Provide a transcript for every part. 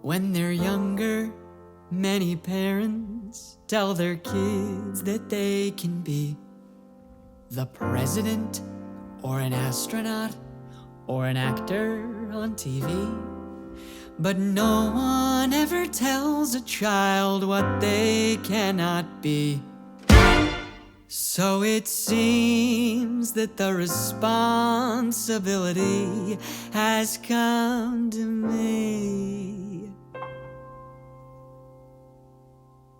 When they're younger, many parents tell their kids that they can be the president or an astronaut or an actor on TV. But no one ever tells a child what they cannot be. So it seems that the responsibility has come to me.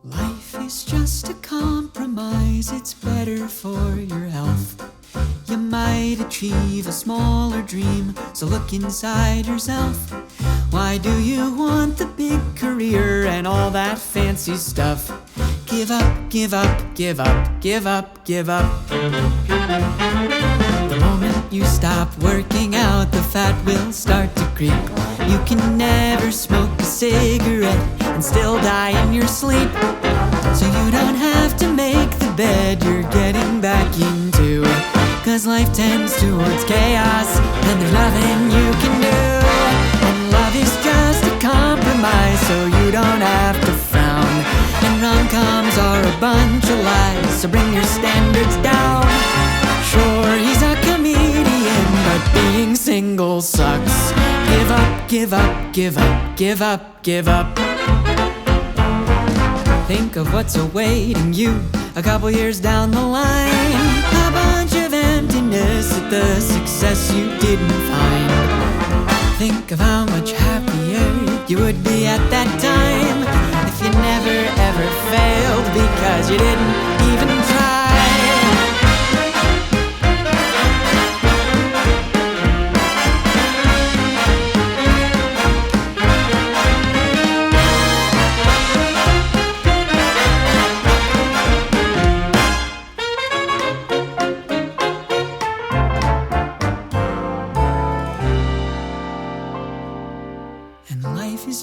Life is just a compromise, it's better for your health. You might achieve a smaller dream, so look inside yourself. Why do you want the big career and all that fancy stuff? Give up, give up, give up, give up, give up. The moment you stop working out, the fat will start to creep. You can never smoke a cigarette and still die in your sleep. So you don't have to make the bed you're getting back into, 'cause life tends towards chaos and there's nothing you can do. And love is just a compromise, so you don't have to frown. And rom-coms are a bunch of lies, so bring your standards down. Sure, he's a comedian, but being single sucks. Give up, give up, give up, give up, give up. Think of what's awaiting you a couple years down the line. A bunch of emptiness at the success you didn't find. Think of how much happier you would be at that time if you never ever failed because you didn't even try.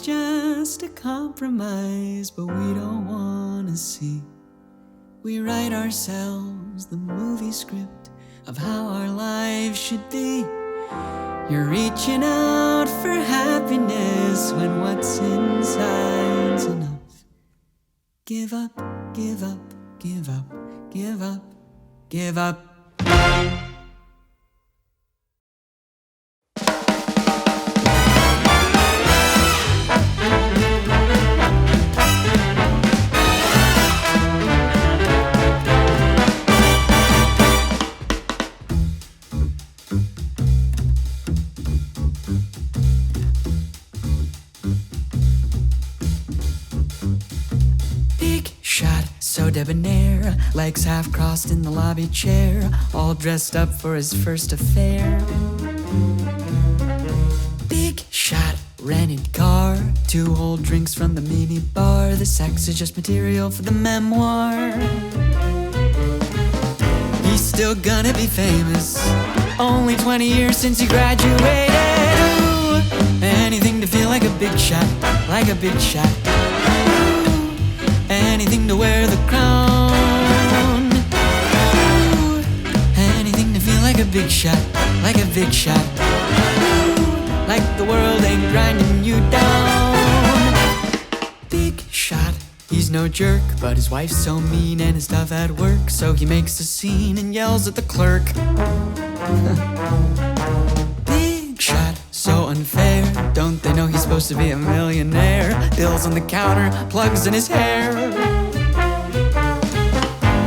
Just a compromise, but we don't wanna see. We write ourselves the movie script of how our lives should be. You're reaching out for happiness when what's inside's enough. Give up, give up, give up, give up, give up. So debonair, legs half crossed in the lobby chair, all dressed up for his first affair. Big shot, rented car, 2 whole drinks from the mini bar. The sex is just material for the memoir. He's still gonna be famous, only 20 years since he graduated. Ooh, anything to feel like a big shot, like a big shot. Anything to wear the crown. Ooh, anything to feel like a big shot, like a big shot. Ooh, like the world ain't grinding you down. Big shot. He's no jerk, but his wife's so mean and is tough at work, so he makes a scene and yells at the clerk. Big shot. So unfair, don't they know he's supposed to be a millionaire? Bills on the counter, plugs in his hair.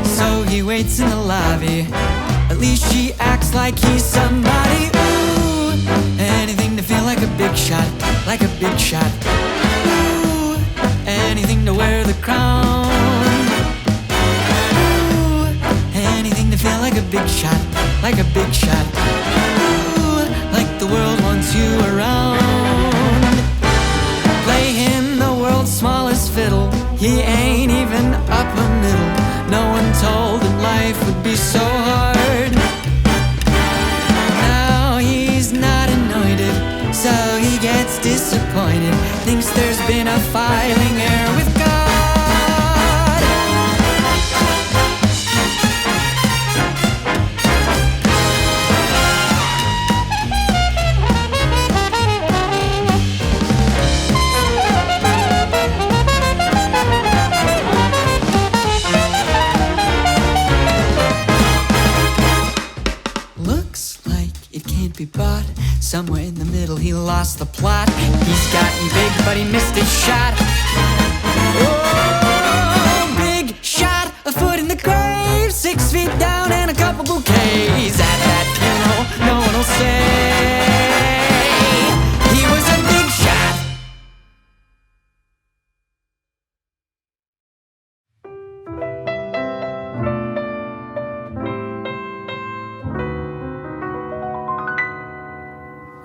So he waits in the lobby, at least she acts like he's somebody. Ooh, anything to feel like a big shot, like a big shot. Ooh, anything to wear the crown. Ooh, anything to feel like a big shot, like a big shot. Like the world wants you around. Play him the world's smallest fiddle, he ain't even upper middle. No one told him life would be so hard. Now he's not anointed, so he gets disappointed. Thinks there's been a filing error with God. be bought. Somewhere in the middle he lost the plot. He's gotten big but he missed his shot. Oh, big shot, a foot in the grave, 6 feet down and a couple bouquets. At that funeral, no one will say he was a big shot.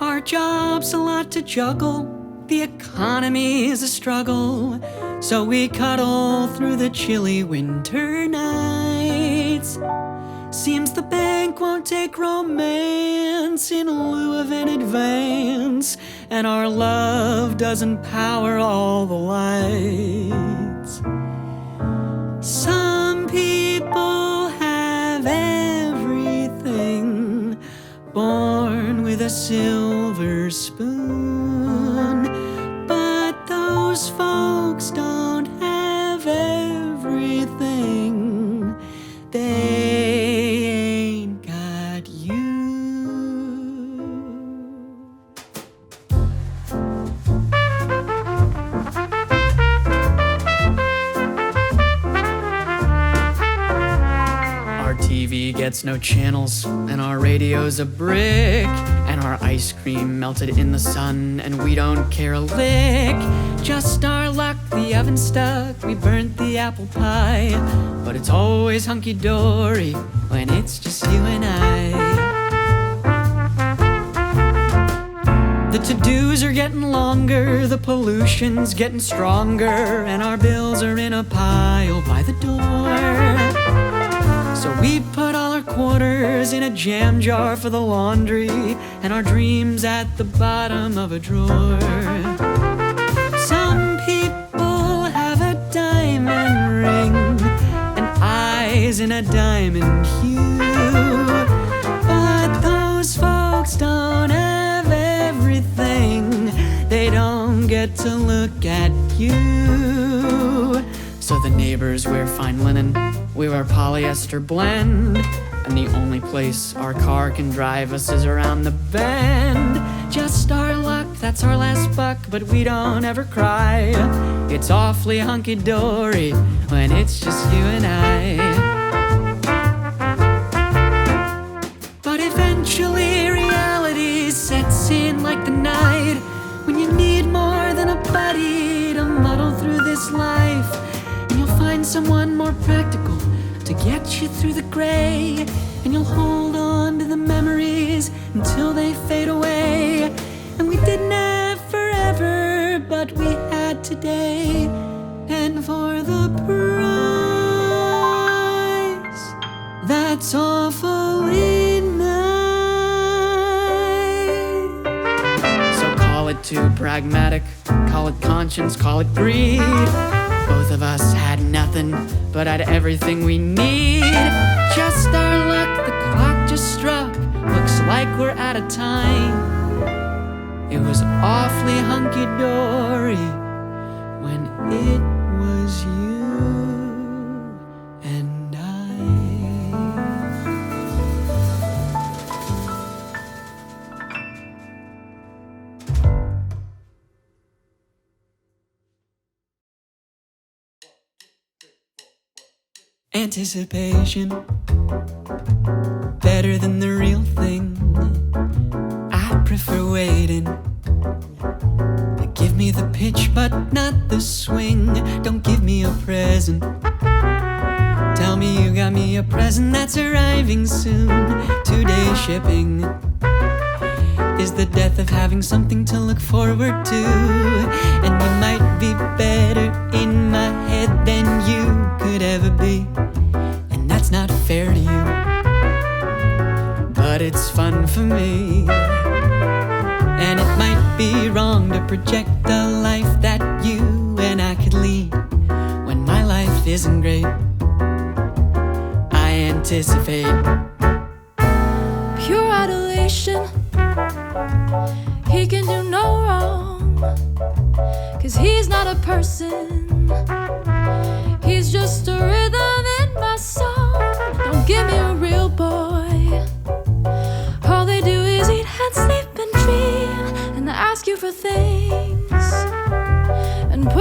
Our job's a lot to juggle, the economy is a struggle, so we cuddle through the chilly winter nights. Seems the bank won't take romance in lieu of an advance, and our love doesn't power all the lights. Some people have everything, born with a silver spoon, but those folks don't have everything. They ain't got you. Our TV gets no channels, and our radio's a brick, and our ice cream melted in the sun, and we don't care a lick. Just our luck, the oven's stuck, we burnt the apple pie, but it's always hunky dory when it's just you and I. The to-dos are getting longer, the pollution's getting stronger, and our bills are in a pile by the door. So we put all our quarters in a jam jar for the laundry, and our dreams at the bottom of a drawer. Some people have a diamond ring and eyes in a diamond hue, but those folks don't have everything. They don't get to look at you. So the neighbors wear fine linen, we wear polyester blend, and the only place our car can drive us is around the bend. Just our luck, that's our last buck, but we don't ever cry. It's awfully hunky-dory when it's just you and I. But eventually reality sets in like the night, when you need more than a buddy to muddle through this life. And you'll find someone more practical to get you through the gray, and you'll hold on to the memories until they fade away. And we didn't have forever, but we had today, and for the price that's awfully nice. So call it too pragmatic, call it conscience, call it greed. Both of us had nothing, but had everything we need. Just our luck, the clock just struck, looks like we're out of time. It was awfully hunky-dory when it was you and I. Anticipation, better than the real thing. I prefer waiting. Give me the pitch but not the swing. Don't give me a present. Tell me you got me a present that's arriving soon. 2-day shipping is the death of having something to look forward to. And you might be better in my head than you could ever be, and that's not fair to you, but it's fun for me. And it might be wrong to project a life that you and I could lead, when my life isn't great. I anticipate pure adulation. He can do no wrong, 'cause he's not a person. He's just a rhythm in my song. Don't give me a real boy. All they do is eat hands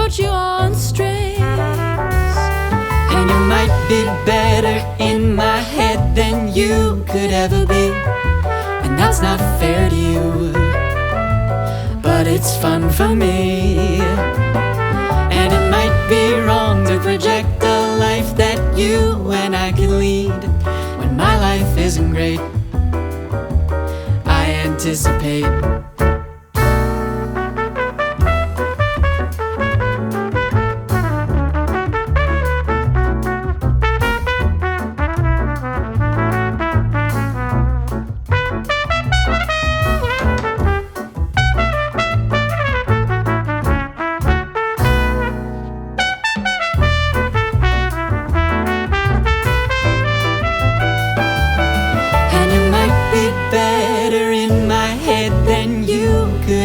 put you on strings. And you might be better in my head than you could ever be, and that's not fair to you, but it's fun for me. And it might be wrong to project a life that you and I can lead, when my life isn't great. I anticipate.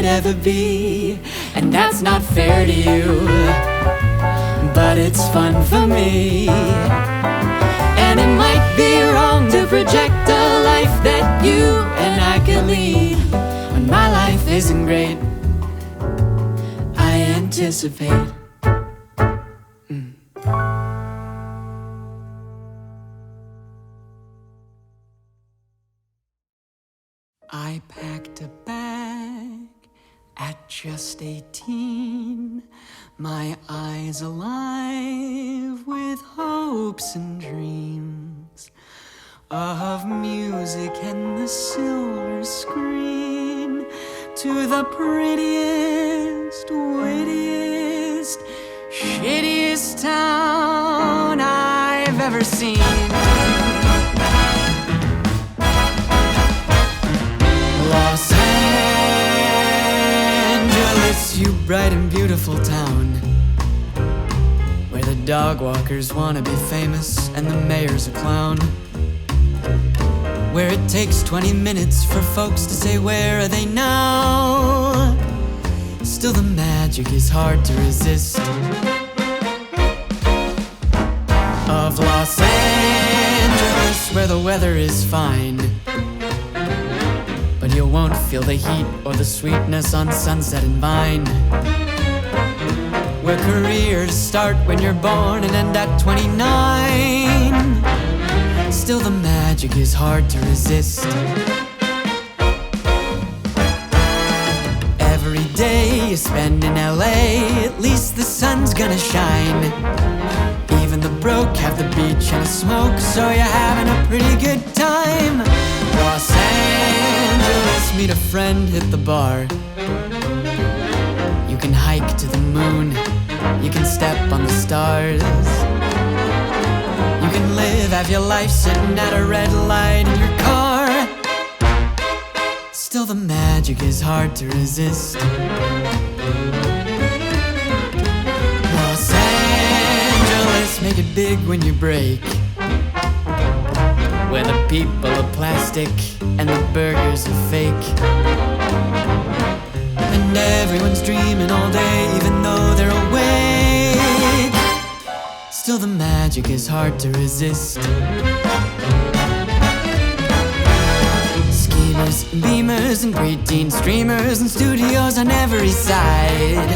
Ever be, and that's not fair to you, but it's fun for me. And it might be wrong to project a life that you and I could lead, when my life isn't great. I anticipate. I packed a bag at just 18, my eyes alive with hopes and dreams of music and the silver screen, to the prettiest, wittiest, shittiest town I've ever seen. Los Angeles, you bright and beautiful town, where the dog walkers wanna be famous and the mayor's a clown, where it takes 20 minutes for folks to say where are they now. Still the magic is hard to resist of Los Angeles, where the weather is fine, but you won't feel the heat or the sweetness on Sunset and Vine, where careers start when you're born and end at 29. Still the magic is hard to resist. Every day you spend in LA, at least the sun's gonna shine. Even the broke have the beach and a smoke, so you're having a pretty good time. Los Angeles, meet a friend, hit the bar. You can hike to the moon, you can step on the stars. You can live, have your life sitting at a red light in your car. Still the magic is hard to resist. Los Angeles, make it big when you break, where the people are plastic and the burgers are fake, and everyone's dreaming all day even though they're awake. Still the magic is hard to resist. Schemers and beamers and preteen streamers and studios on every side,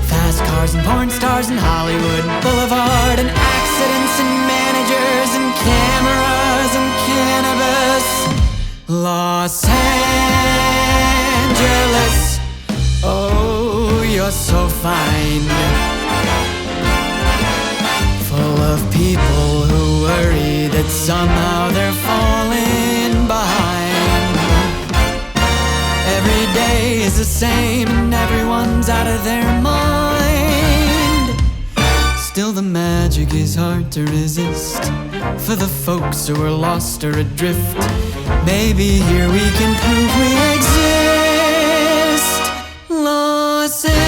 fast cars and porn stars and Hollywood Boulevard, and accidents and managers and cameras and cannabis. Los Angeles, oh, you're so fine, full of people who worry that somehow they're falling behind. Every day is the same and everyone's out of their mind. Still the magic is hard to resist, for the folks who are lost or adrift. Maybe here we can prove we exist. Los Angeles.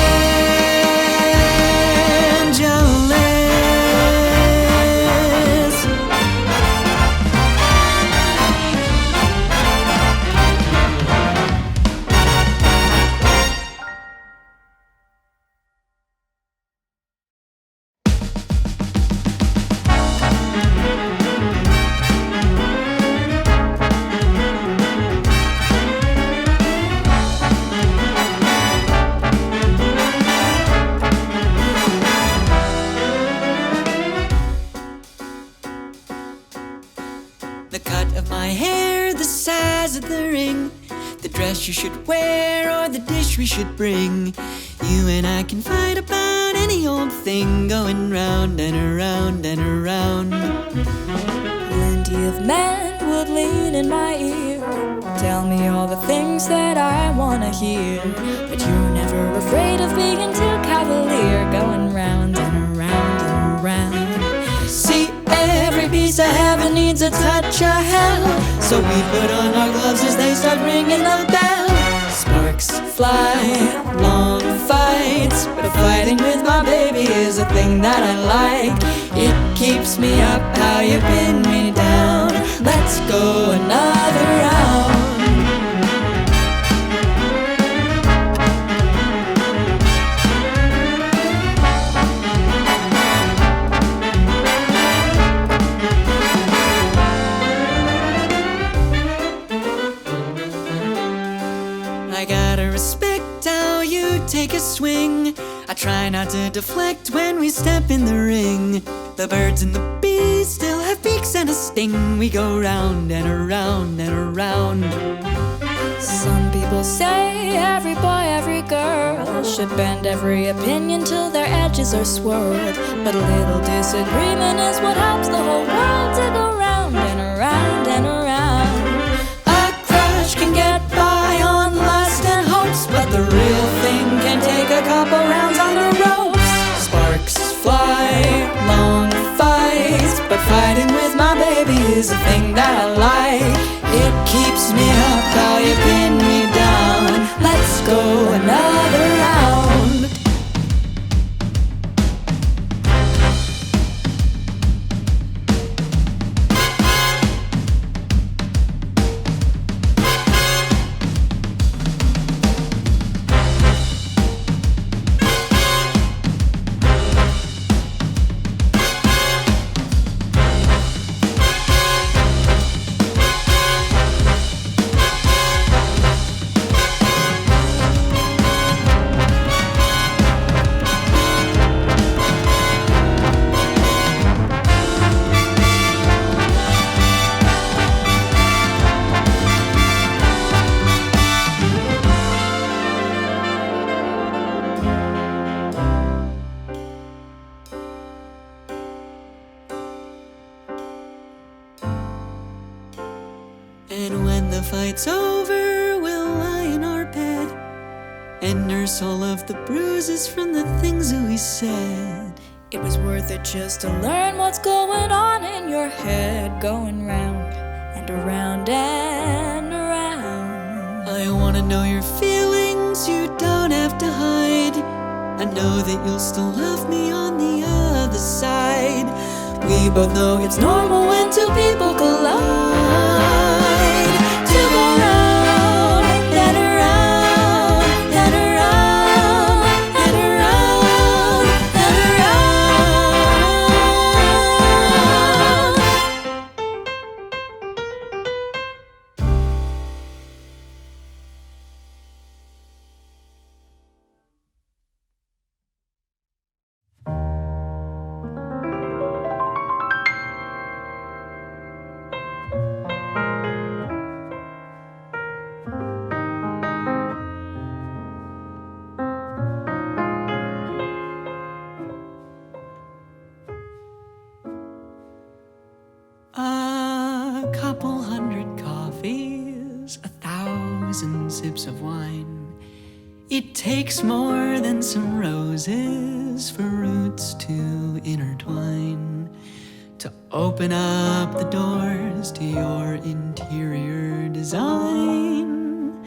The cut of my hair, the size of the ring, the dress you should wear or the dish we should bring. You and I can fight about any old thing, going round and around and around. Plenty of men would lean in my ear, tell me all the things that I wanna hear, but you're never afraid of being too cavalier, going round and around and around. See, every piece of heaven needs a touch of hell, so we put on our gloves as they start ringing the bell. Sparks fly, long fights, but fighting with my baby is a thing that I like. It keeps me up how you pin me down. Let's go another round. I gotta respect how you take a swing. I try not to deflect when we step in the ring. The birds and the bees still have beaks and a sting. We go round and around and around. Some people say every boy, every girl should bend every opinion till their edges are swirled, but a little disagreement is what helps the whole world to go round and around and around. A crush can get by on lust and hopes, but the real thing can take a couple rounds on the ropes. Sparks fly, long fights, but fighting with my baby is a thing that I like. It keeps me up how you pin me down. Let's go another round. And when the fight's over, we'll lie in our bed and nurse all of the bruises from the things that we said. It was worth it just to learn what's going on in your head, going round and around and around. I wanna know your feelings, you don't have to hide. I know that you'll still love me on the other side. We both know it's normal when two people collide. To go round and around and around and around and a couple hundred coffees, 1,000 sips of wine. It takes more than some roses for roots to intertwine, to open up the doors to your interior design,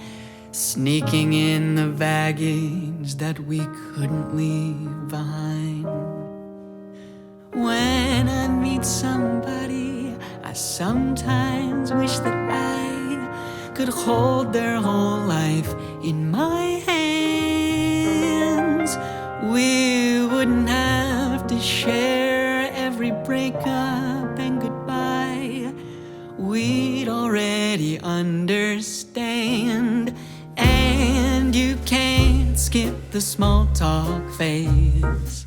sneaking in the baggage that we couldn't leave behind. When I meet somebody, I sometimes wish that I could hold their whole life in my hands. We wouldn't have to share every breakup and goodbye. We'd already understand. And you can't skip the small talk phase.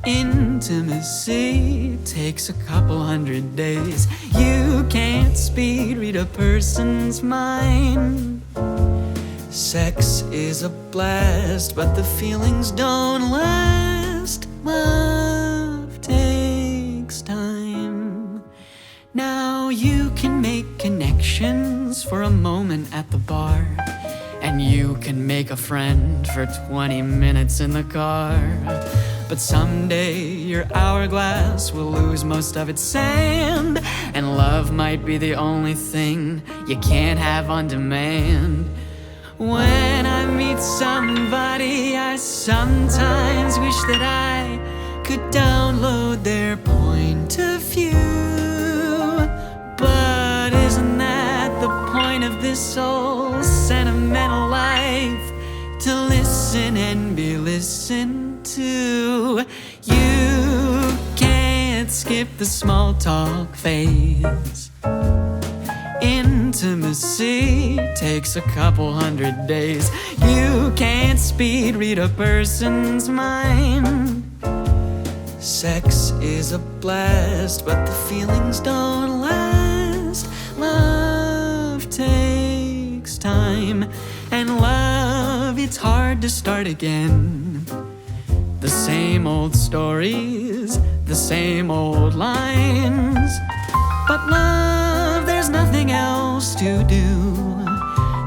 Intimacy takes a couple hundred days. You can't speed read a person's mind. Sex is a blast, but the feelings don't last. Love takes time. Now you can make connections for a moment at the bar, and you can make a friend for 20 minutes in the car. But someday your hourglass will lose most of its sand, and love might be the only thing you can't have on demand. When I meet somebody, I sometimes wish that I could download their point of view. But isn't that the point of this old sentimental life? To listen and be listened to. You can't skip the small talk phase. Intimacy takes a couple 100 days. You can't speed read a person's mind. Sex is a blast, but the feelings don't last. Love takes time, and love, it's hard to start again. The same old stories, the same old lines. But love, there's nothing else to do.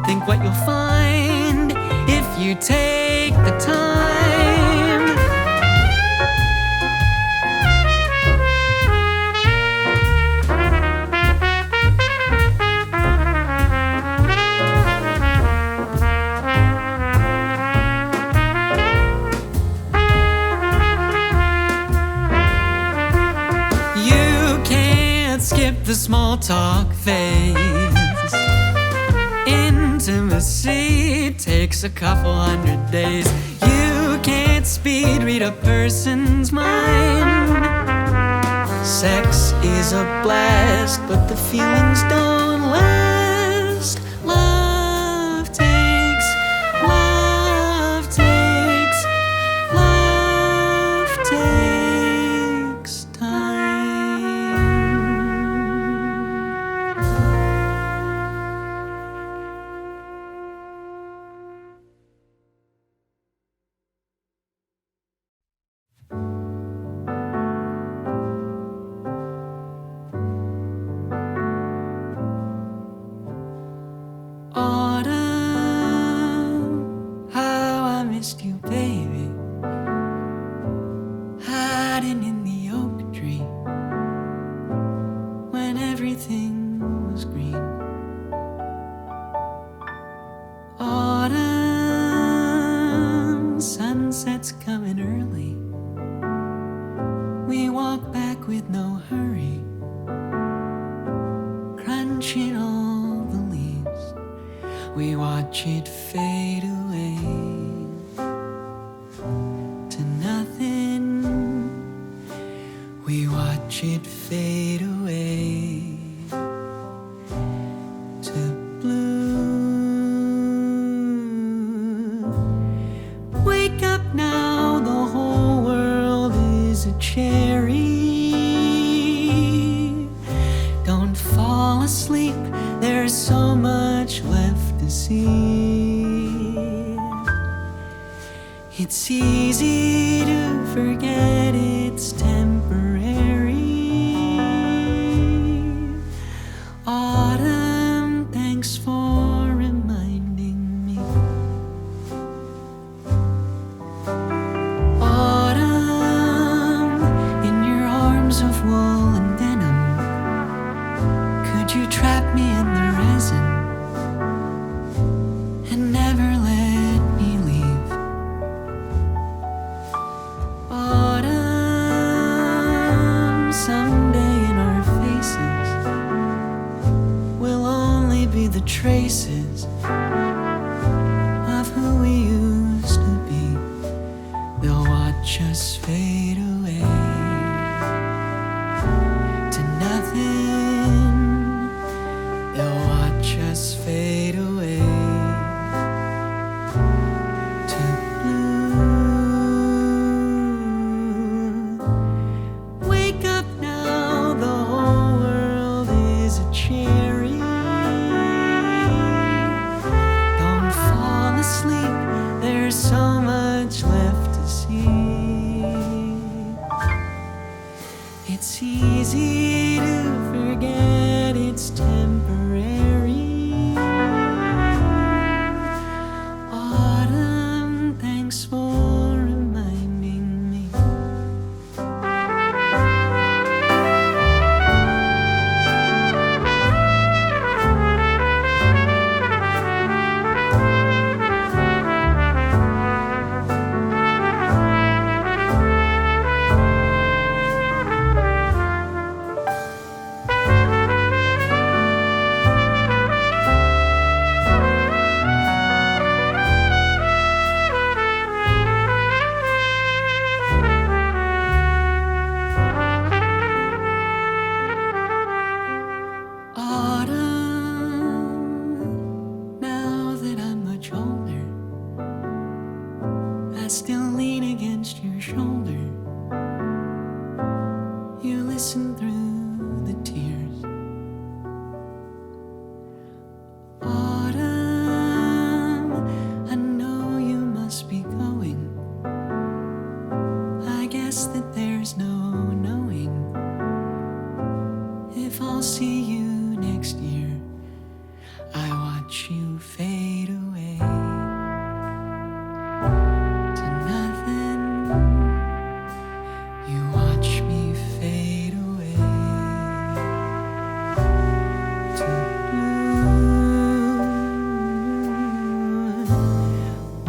Think what you'll find if you take the time. Skip the small talk phase. Intimacy takes a couple 100 days. You can't speed read a person's mind. Sex is a blast, but the feelings don't last. Love takes, love takes, love takes time. You, baby, hiding in the oak tree when everything was green. Autumn, sunset's coming early. We walk back with no hurry, crunching all the leaves. We watch it fade away. We watch it fade away to blue. Wake up now, the whole world is a cherry. Don't fall asleep, there's so much left to see. It's easy to forget it's temporary. Autumn, thanks for reminding me. Autumn, in your arms of wool and denim, could you trap me in the resin and never let me leave? Autumn, someday in our faces will only be the traces of who we used to be. They'll watch us fade away to nothing. They'll watch us fade away to blue. Wake up now, the whole world is a next year, I watch you fade away to nothing. You watch me fade away to blue.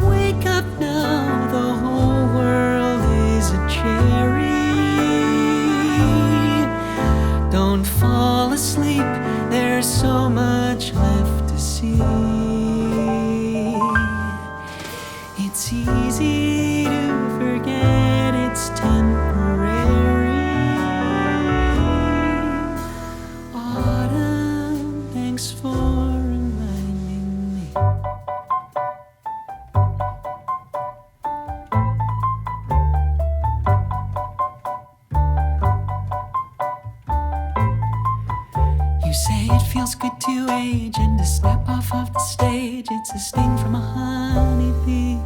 Wake up now, the whole world is a cherry. Don't fall asleep, there's so much left to see. It's easy to forget it's temporary. Autumn, thanks for reminding me. You say it feels good to age and to step off of the stage. It's a sting from a honeybee.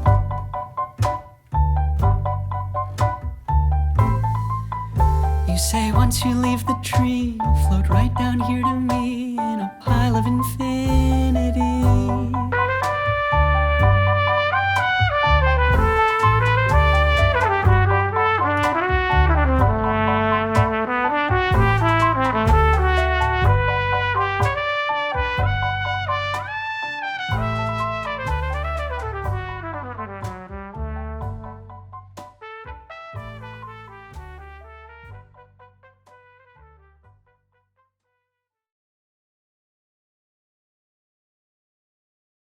You say once you leave the tree, you'll float right down here to me in a pile of infinity.